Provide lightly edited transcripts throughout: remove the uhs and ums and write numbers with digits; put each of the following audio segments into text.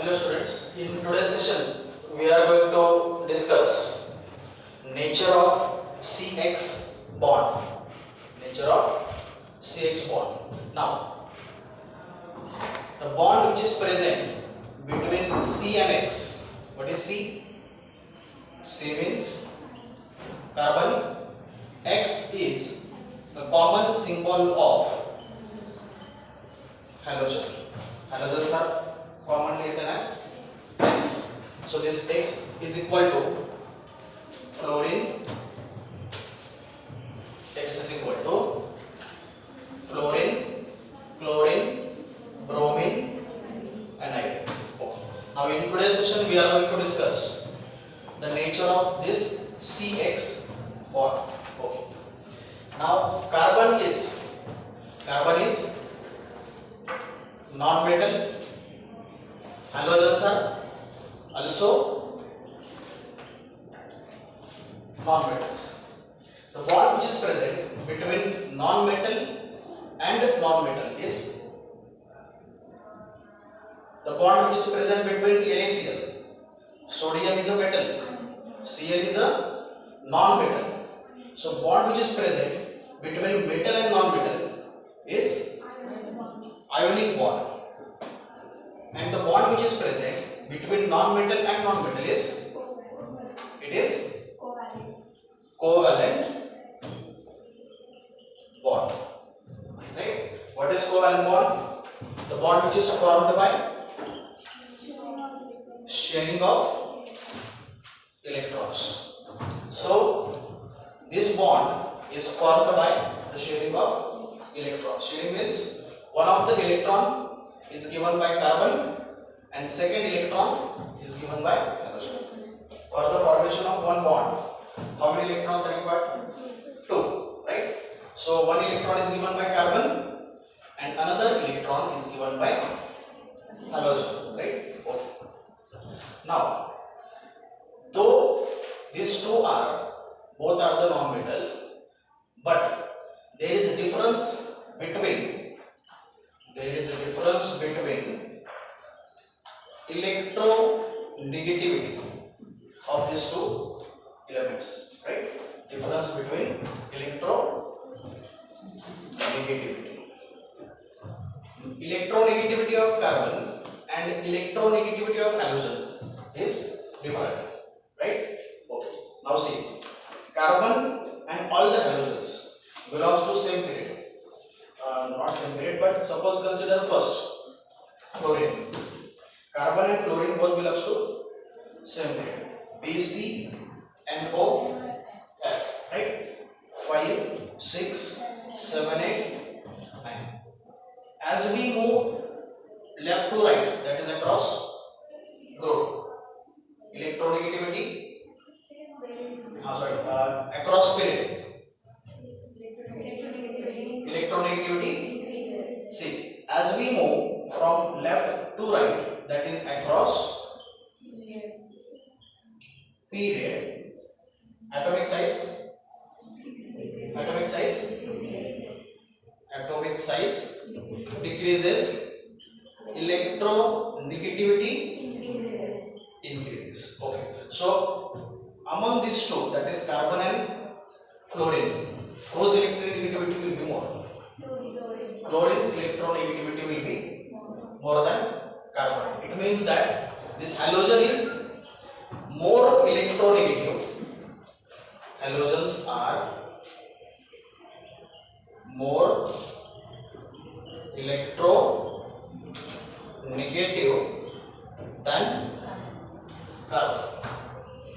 Hello students, in today's session we are going to discuss nature of CX bond. Nature of CX bond. Now, the bond which is present between C and X. What is C? C means carbon. X is the common symbol of halogen. Halogens are commonly written as X. So this X is equal to fluorine. X is equal to fluorine, chlorine, bromine, and iodine. Okay. Now in today's session we are going to discuss the nature of this CX bond. Okay. Now carbon is non-metal. Halogens are also non-metals. The bond which is present between non-metal and non-metal is the bond which is present between NaCl. Sodium is a metal, Cl is a non-metal. So bond which is present between metal and non-metal is ionic bond. And the bond which is present between non-metal and non-metal is covalent bond. Right? What is covalent bond? The bond which is formed by sharing of electrons. So this bond is formed by the sharing of electrons. Sharing means one of the electron is given by carbon and second electron is given by halogen. For the formation of one bond, how many electrons are required? 2, right? So one electron is given by carbon and another electron is given by halogen, right? Okay. Now, though these two are both are the non-metals, but there is a difference between electronegativity of these two elements, right? Difference between electronegativity of carbon and electronegativity of halogen is different, right? Okay. Now see, carbon and all the halogens belongs to same period. Not same period, but suppose consider first fluorine. Carbon and fluorine both belongs to same period. BC and O F, right? 5, 6, 7, 8, 9. As we move left to right, that is across group, electronegativity, across period, electronegativity. See, as we move from left to right, that is across period, atomic size decreases, electronegativity increases. Okay. So among these two, that is carbon and fluorine, whose electronegativity will be more? Chlorine's electronegativity will be more than carbon. It means that this halogen is more electronegative. Halogens are more electronegative than carbon.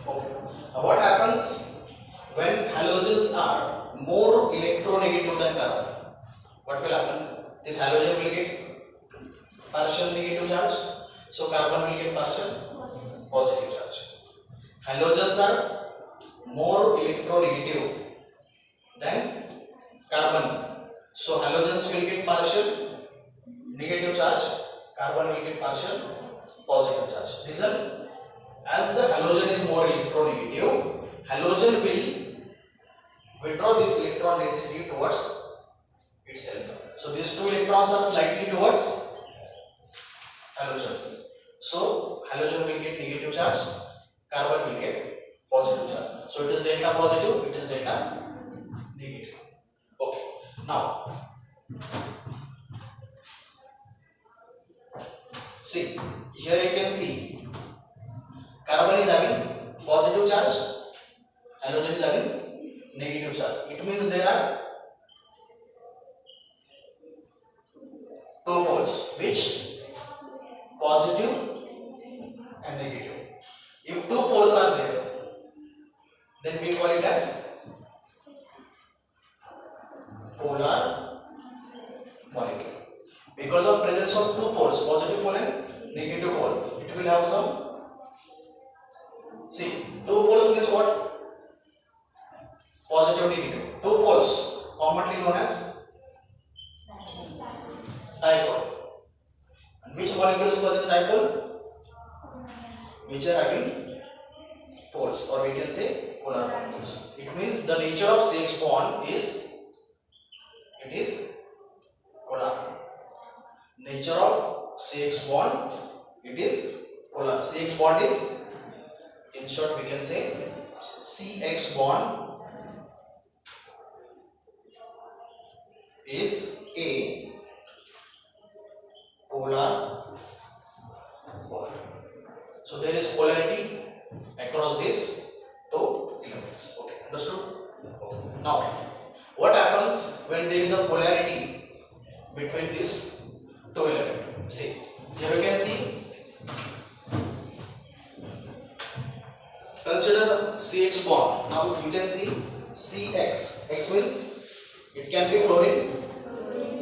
Okay. Now what happens when halogens are more electronegative than carbon? What will happen? This halogen will get partial negative charge, so carbon will get partial positive charge. Halogens are more electronegative than carbon, so halogens will get partial negative charge, carbon will get partial positive charge. Reason, as the halogen is more electronegative, halogen will withdraw this electron density towards itself. So these two electrons are slightly towards halogen. So halogen will get negative charge, carbon will get positive charge. So it is delta positive, it is delta negative. Okay. Now see, here you can see carbon is having positive charge, halogen is having negative charge. It means there are two poles, which positive and negative. If two poles are there, then we call it as polar molecule. Because of presence of two poles, positive pole and negative pole, it will have some. See, two poles means what? Positive, negative. Two poles, commonly known as dipole. And which molecules possess dipole? Which are having poles, or we can say polar molecules. It means the nature of CH bond is, it is polar. Nature of CH bond, it is polar. CH bond is, in short we can say, CH bond is a polar bond. So there is polarity across these two elements. Okay, understood? Okay. Now, what happens when there is a polarity between these two elements? See, here you can see. Consider CH bond. Now you can see CX. X means it can be chlorine,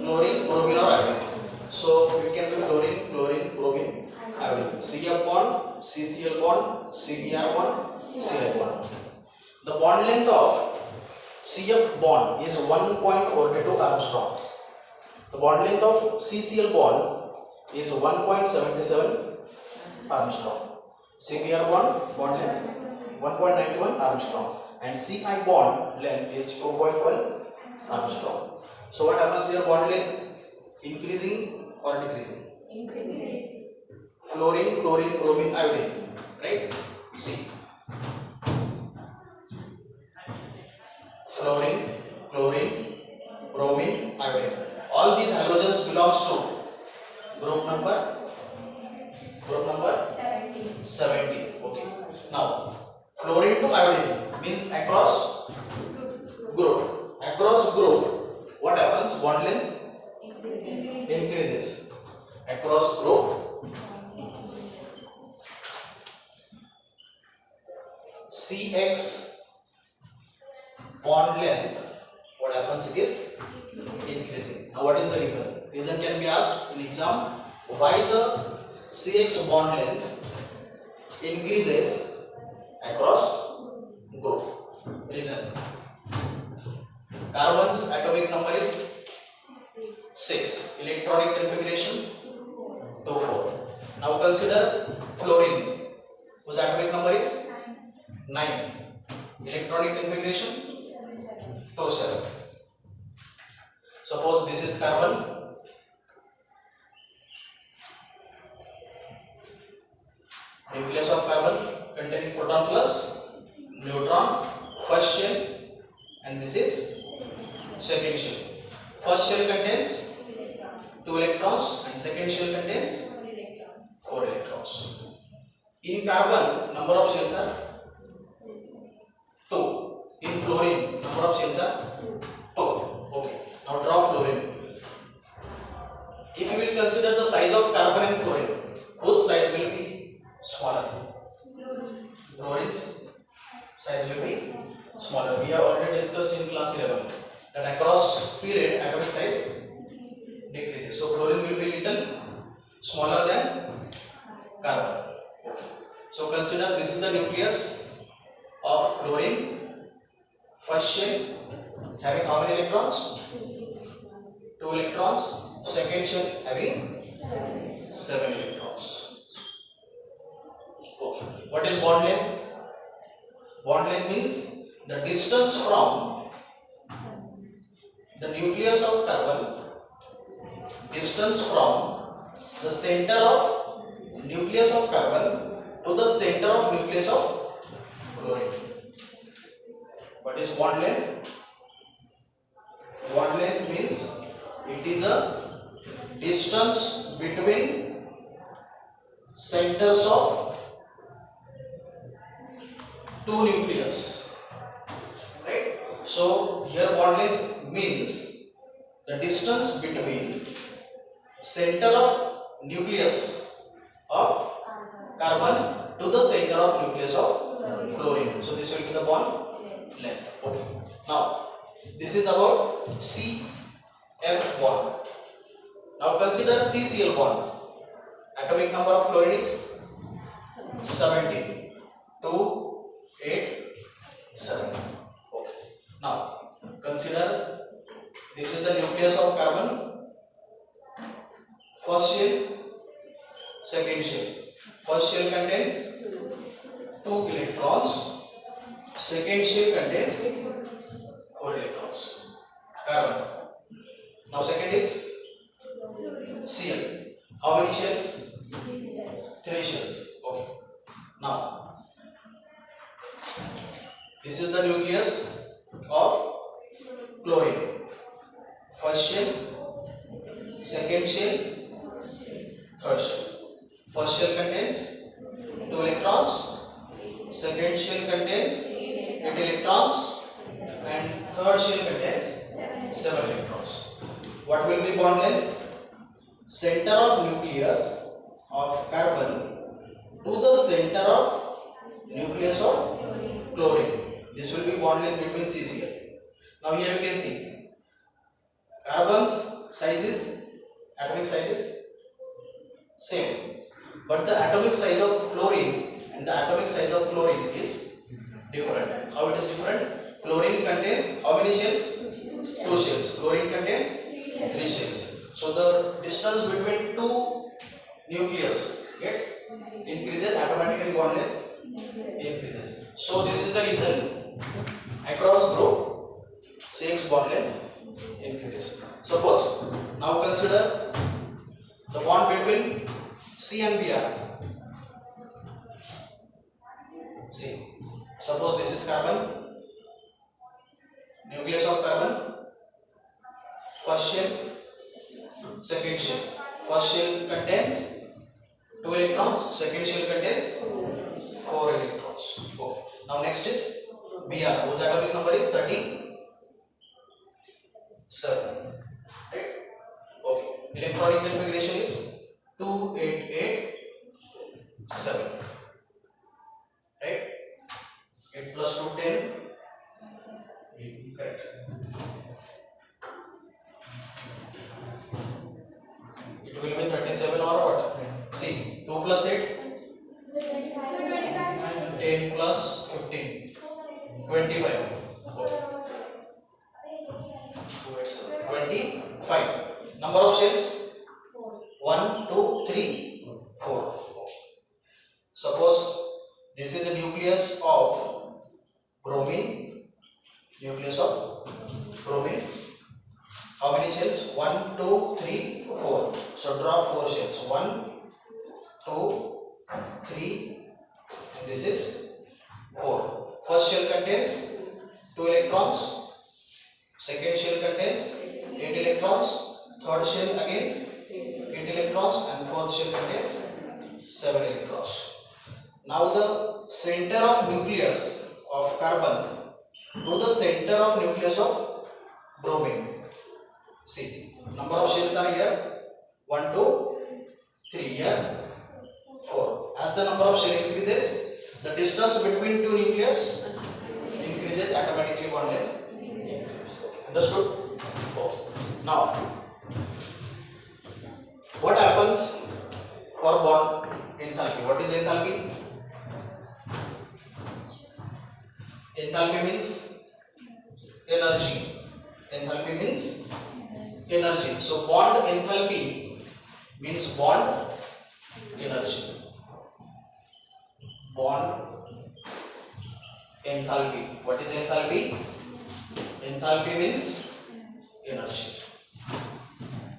bromine or iodine. So it can be fluorine, chlorine, bromine, iodine. CF bond, CCl bond, CBr bond, Cl bond. The bond length of CF bond is 1.42 Armstrong. The bond length of CCl bond is 1.77 Armstrong. CBr bond length 1.91 Armstrong, and Ci bond length is 2.12 Armstrong. So what happens here? Bond length increasing or decreasing? Increasing. Fluorine, chlorine, bromine, iodine, right? See, fluorine, chlorine, bromine, iodine. All these halogens belongs to group number 70. Okay. Now, fluorine to iodine means across group. Across group, what happens? Bond length increases. Across group, CX bond length, what happens? It is increasing. Now what is the reason? Reason can be asked in exam. Why the CX bond length increases across group? Reason: carbon's atomic number is 6, electronic configuration 2,4. Now consider fluorine, whose atomic number is 9, electronic configuration 2,7. Suppose this is carbon, nucleus of carbon containing proton plus neutron, first shell, and this is second shell. First shell contains 2 electrons and second shell contains 4 electrons. In carbon, number of shells are 2. In fluorine, number of shells are 2. Okay. Now draw fluorine. If you will consider the size of carbon and fluorine, whose size will be smaller? Fluorine's size will be smaller. We have already discussed in class 11 that across period atomic size decreases. So fluorine will be little smaller than carbon. Okay. So consider this is the nucleus of fluorine. First shell having how many electrons? 2 electrons. Second shell having 7 electrons. Okay. What is bond length? Bond length means the distance from the nucleus of carbon, distance from the center of nucleus of carbon to the center of nucleus of chlorine. What is bond length? Bond length means it is a distance between centers of two nucleus, right? So here bond length means the distance between center of nucleus of carbon to the center of nucleus of chlorine. So this will be the bond length. Okay. Now this is about CF bond. Now consider CCl bond. Atomic number of chlorine is 17. 2, 8, 7. Okay. Now consider this is the nucleus of carbon. First shell, second shell. First shell contains 2 electrons. Second shell contains 4 electrons. Carbon. Now second is Cl. How many shells? 3 shells. Okay. Now this is the nucleus of chlorine. First shell, second shell, third shell. First shell contains 2 electrons, second shell contains 8 electrons, and third shell contains 7 electrons. What will be bond length? Center of nucleus of carbon to the center of nucleus of chlorine. This will be bond length between CCl. Now here you can see carbon's size is, atomic size is same, but the atomic size of chlorine and the atomic size of chlorine is different. How it is different? Chlorine contains how many shells? 2 shells. Chlorine contains 3 shells. So the distance between two nucleus gets increases, automatically bond length increases. So this is the reason across group 6 bond length increases. Suppose now consider the bond between C and Br. See, suppose this is carbon, nucleus of carbon, first shell, second shell. First shell contains 2 electrons, second shell contains 4 electrons. Okay. Now next is Br, whose atomic number is 37. Right? Okay. Electronic configuration is 2, 8, 8, 7. Right? 8 plus 2, 10. Correct. It will be 37 or what? See, 2 plus 8, 10 plus 15, 25. Okay. 25. Number of shells? 1, 2, 3, 4. Okay. Suppose this is a nucleus of bromine. Nucleus of bromine. How many shells? 1, 2, 3, 4. So draw 4 shells. 1, 2, 3, and this is 4. First shell contains 2 electrons. Second shell contains 8 electrons. Third shell again 8 electrons, and fourth shell contains 7 electrons. Now the center of nucleus of carbon to the center of nucleus of bromine. See, number of shells are here 1, 2, 3, here 4. As the number of shell increases, the distance between two nucleus increases, automatically bond length increases. Understood? Okay. Now, what happens for bond enthalpy? What is enthalpy? Enthalpy means energy. Enthalpy means energy. So bond enthalpy means bond energy. Bond enthalpy. What is enthalpy? Enthalpy means energy.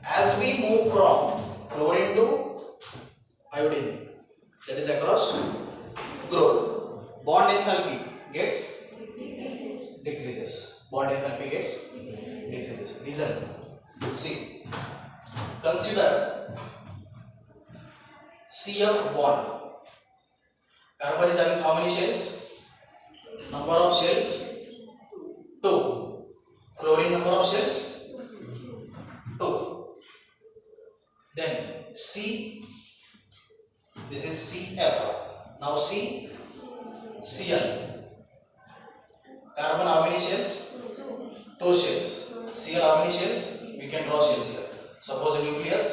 As we move from chlorine to iodine, gets decreases. Bond enthalpy gets decreases. Reason. See, consider CF bond. Carbon is having how many shells? Number of shells 2. Fluorine number of shells 2. Then C, this is CF. Now C, Cl. Carbon how many shells? 2 shells. Cl how many shells? We can draw shells here. Suppose a nucleus,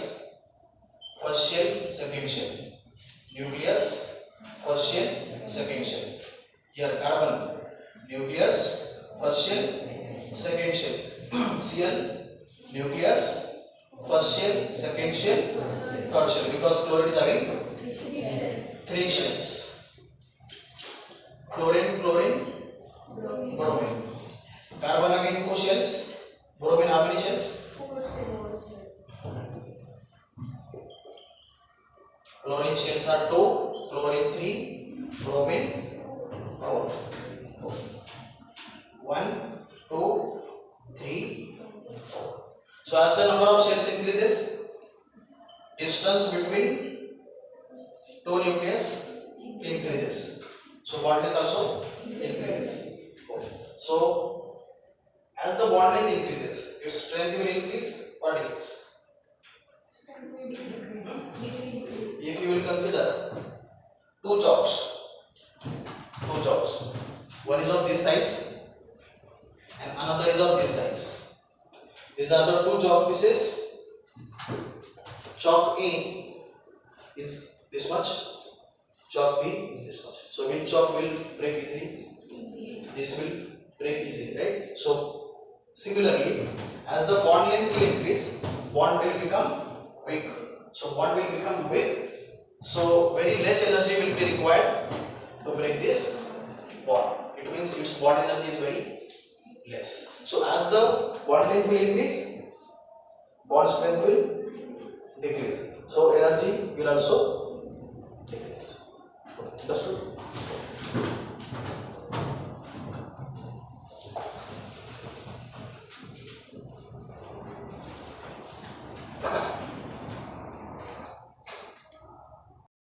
first shell, second shell. Nucleus, first shell, second shell. Here carbon, nucleus, first shell, second shell. Cl, nucleus, first shell, second shell, third shell. Because chlorine is having 3 shells. Chlorine, chlorine, bromine. Carbon again 2 shells. Bromine how many shells? Chlorine shells are 2, chlorine 3, bromine 4. Okay. 1, 2, 3, 4. So as the number of shells increases, distance between 2 nucleus increases. So bond length also increases. Okay. So as the bond length increases, its strength will increase or decrease. If you will consider two chalks, one is of this size and another is of this size. These are the two chalk pieces. Chalk A is this much, chalk B is this much. So which chalk will break easily? This will break easily, right? So similarly, as the bond length will increase, bond will become weak. So bond will become weak. So very less energy will be required to break this bond. It means its bond energy is very less. So as the bond length will increase, bond strength will decrease. So energy will also